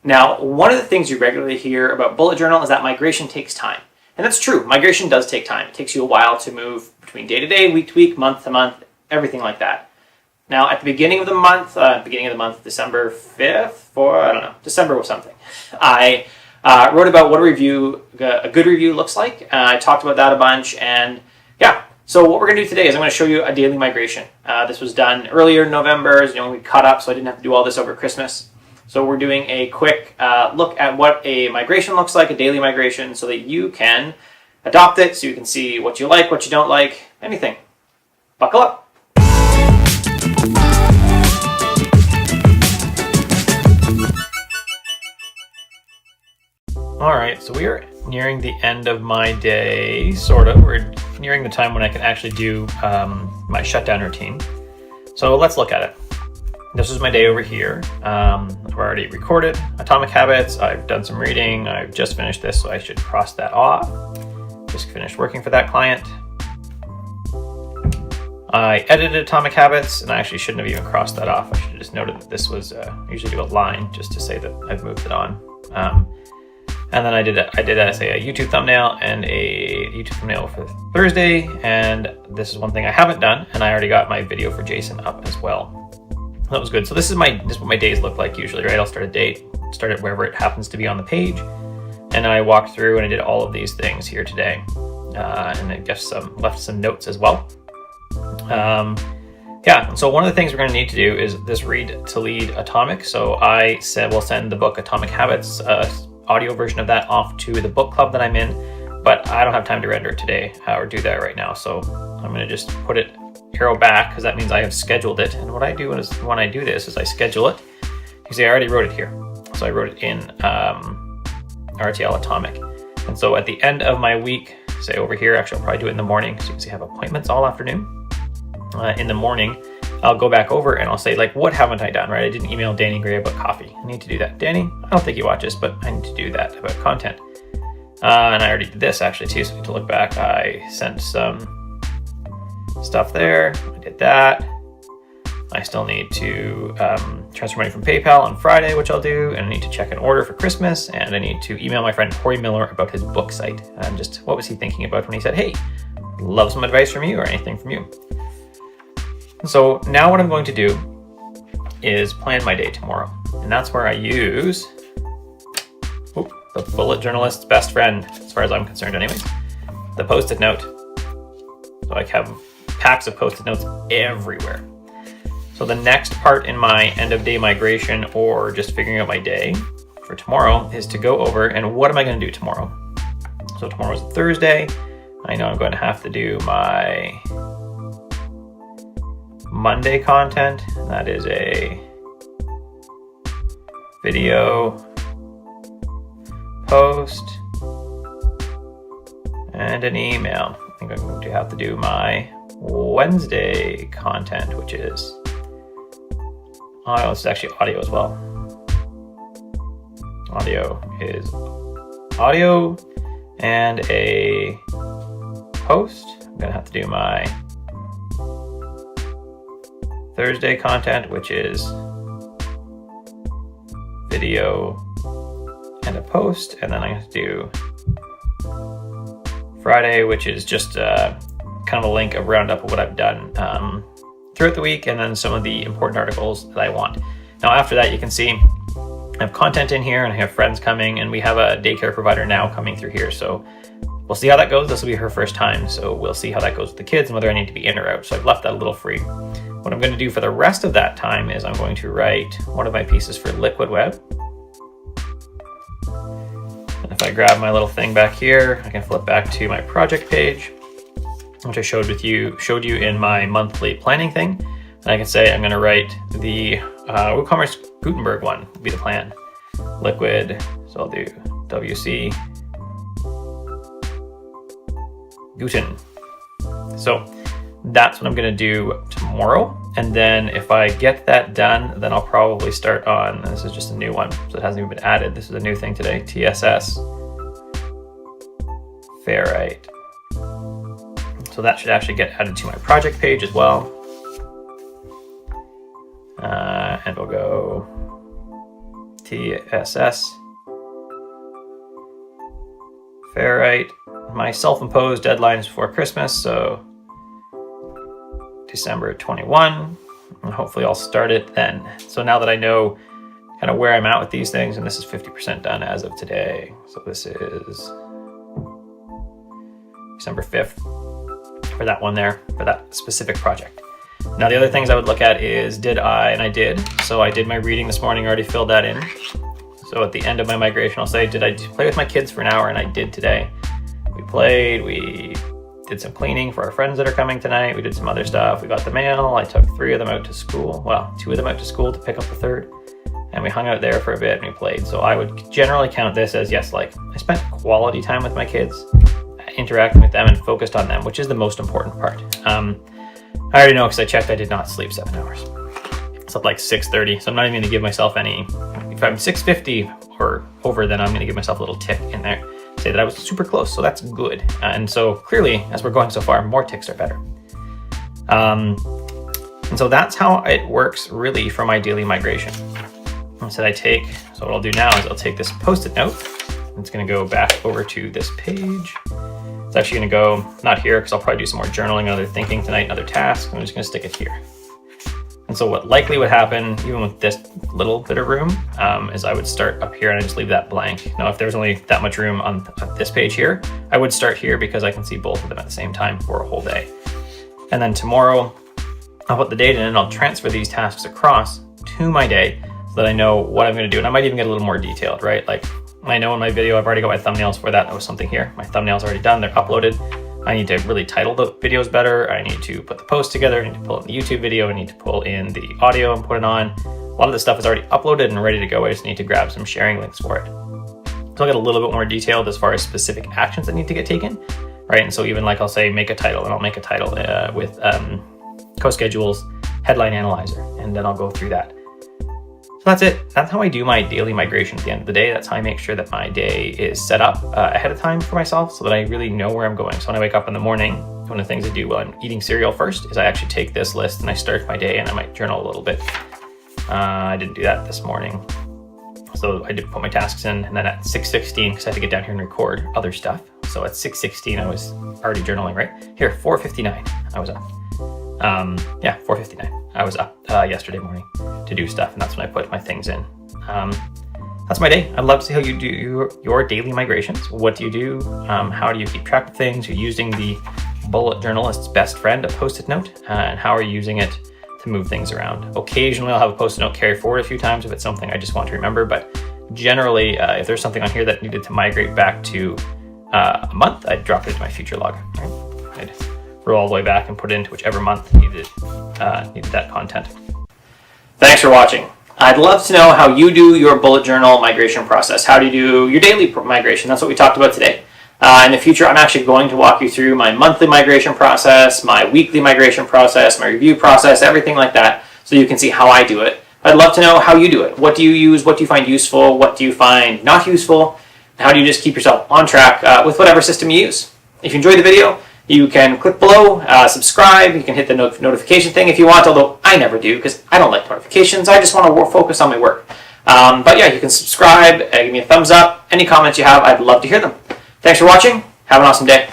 Now, one of the things you regularly hear about bullet journal is that migration takes time. And that's true. Migration does take time. It takes you a while to move between day to day, week to week, month to month, everything like that. Now, at the beginning of the month, December 5th, December or something, I wrote about what a good review looks like. I talked about that a bunch, and yeah. So what we're going to do today is I'm going to show you a daily migration. This was done earlier in November, we caught up, so I didn't have to do all this over Christmas. So we're doing a quick look at what a migration looks like, a daily migration, so that you can adopt it, so you can see what you like, what you don't like, anything. Buckle up. All right, so we are nearing the end of my day, sort of. We're nearing the time when I can actually do my shutdown routine. So let's look at it. This is my day over here. I've already recorded Atomic Habits. I've done some reading. I've just finished this, so I should cross that off. Just finished working for that client. I edited Atomic Habits, and I actually shouldn't have even crossed that off. I should have just noted that this was, I usually do a line just to say that I've moved it on. And then I did a YouTube thumbnail and a YouTube thumbnail for Thursday. And this is one thing I haven't done. And I already got my video for Jason up as well. That was good. So this is what my days look like usually, right? I'll start it wherever it happens to be on the page. And I walked through and I did all of these things here today. And I guess left some notes as well. Yeah, so one of the things we're going to need to do is this Read to Lead Atomic. So I said we'll send the book Atomic Habits, audio version of that, off to the book club that I'm in, but I don't have time to render it today or do that right now. So I'm going to just put it arrow back because that means I have scheduled it. And what I do is when I do this is I schedule it. You see, I already wrote it here. So I wrote it in RTL Atomic. And so at the end of my week, say over here, actually I'll probably do it in the morning because you can see I have appointments all afternoon. In the morning, I'll go back over and I'll say, like, what haven't I done, right? I didn't email Danny Gray about coffee. I need to do that. Danny, I don't think he watches, but I need to do that about content. And I already did this actually too, so I need to look back. I sent some stuff there. I did that. I still need to transfer money from PayPal on Friday, which I'll do. And I need to check an order for Christmas. And I need to email my friend Corey Miller about his book site. And just what was he thinking about when he said, hey, love some advice from you or anything from you. So now what I'm going to do is plan my day tomorrow. And that's where I use the bullet journalist's best friend, as far as I'm concerned anyways, the Post-it note. So I have packs of Post-it notes everywhere. So the next part in my end of day migration or just figuring out my day for tomorrow is to go over and what am I going to do tomorrow? So tomorrow's Thursday. I know I'm going to have to do my Monday content, and that is a video post and an email. I think I'm going to have to do my Wednesday content, which is it's actually audio as well. Audio is audio and a post. I'm going to have to do my Thursday content, which is video and a post, and then I have to do Friday, which is just kind of a link, a roundup of what I've done throughout the week, and then some of the important articles that I want. Now after that, you can see I have content in here, and I have friends coming, and we have a daycare provider now coming through here, so we'll see how that goes. This will be her first time, so we'll see how that goes with the kids and whether I need to be in or out. So I've left that a little free. What I'm going to do for the rest of that time is I'm going to write one of my pieces for Liquid Web. And if I grab my little thing back here, I can flip back to my project page, which I showed you in my monthly planning thing. And I can say I'm going to write the WooCommerce Gutenberg one, would be the plan. Liquid, so I'll do WC Guten. So that's what I'm going to do tomorrow. And then if I get that done, then I'll probably start on, this is just a new one, so it hasn't even been added. This is a new thing today, TSS Ferrite. So that should actually get added to my project page as well. And we'll go TSS, Ferrite. My self-imposed deadline is before Christmas, so December 21, and hopefully I'll start it then. So now that I know kind of where I'm at with these things, and this is 50% done as of today. So this is December 5th for that one there, for that specific project. Now the other things I would look at is and I did. So I did my reading this morning, already filled that in. So at the end of my migration, I'll say, did I play with my kids for an hour? And I did today. We played, we did some cleaning for our friends that are coming tonight. We did some other stuff. We got the mail. I took 3 of them out to school. Well, 2 of them out to school to pick up the 3rd. And we hung out there for a bit and we played. So I would generally count this as, yes, like I spent quality time with my kids, interacting with them and focused on them, which is the most important part. I already know because I checked I did not sleep 7 hours. Slept like 6:30, so I'm not even going to give myself any. If I'm 6:50 or over, then I'm going to give myself a little tick in there, say that I was super close, so that's good. And so clearly, as we're going so far, more ticks are better. And so that's how it works really for my daily migration. So what I'll do now is I'll take this Post-it note. It's going to go back over to this page. It's actually going to go, not here, because I'll probably do some more journaling and other thinking tonight and other tasks. I'm just going to stick it here. And so what likely would happen, even with this little bit of room, is I would start up here and I just leave that blank. Now, if there's only that much room on this page here, I would start here because I can see both of them at the same time for a whole day. And then tomorrow, I'll put the date in and I'll transfer these tasks across to my day so that I know what I'm going to do. And I might even get a little more detailed, right? Like I know in my video, I've already got my thumbnails for that. That was something here. My thumbnails are already done. They're uploaded. I need to really title the videos better. I need to put the post together. I need to pull in the YouTube video. I need to pull in the audio and put it on. A lot of this stuff is already uploaded and ready to go. I just need to grab some sharing links for it. So I'll get a little bit more detailed as far as specific actions that need to get taken, right? And so even like I'll say, make a title, and I'll make a title with CoSchedule's headline analyzer, and then I'll go through that. So that's it. That's how I do my daily migration at the end of the day. That's how I make sure that my day is set up ahead of time for myself so that I really know where I'm going. So when I wake up in the morning, one of the things I do while I'm eating cereal first is I actually take this list and I start my day and I might journal a little bit. I didn't do that this morning. So I did put my tasks in, and then at 6:16, because I had to get down here and record other stuff. So at 6:16, I was already journaling, right? Here, 4:59, I was up. 4:59. I was up yesterday morning to do stuff, and that's when I put my things in. That's my day. I'd love to see how you do your daily migrations. What do you do? How do you keep track of things? You're using the bullet journalist's best friend, a Post-it note, and how are you using it to move things around? Occasionally, I'll have a Post-it note carry forward a few times if it's something I just want to remember, but generally, if there's something on here that needed to migrate back to a month, I'd drop it into my future log. Right? I'd roll all the way back and put it into whichever month needed that content. Thanks for watching. I'd love to know how you do your bullet journal migration process. How do you do your daily migration? That's what we talked about today. In the future, I'm actually going to walk you through my monthly migration process, my weekly migration process, my review process, everything like that, so you can see how I do it. I'd love to know how you do it. What do you use? What do you find useful? What do you find not useful? How do you just keep yourself on track with whatever system you use? If you enjoyed the video, you can click below, subscribe, you can hit the notification thing if you want, although I never do because I don't like notifications. I just want to focus on my work. But yeah, you can subscribe, give me a thumbs up. Any comments you have, I'd love to hear them. Thanks for watching. Have an awesome day.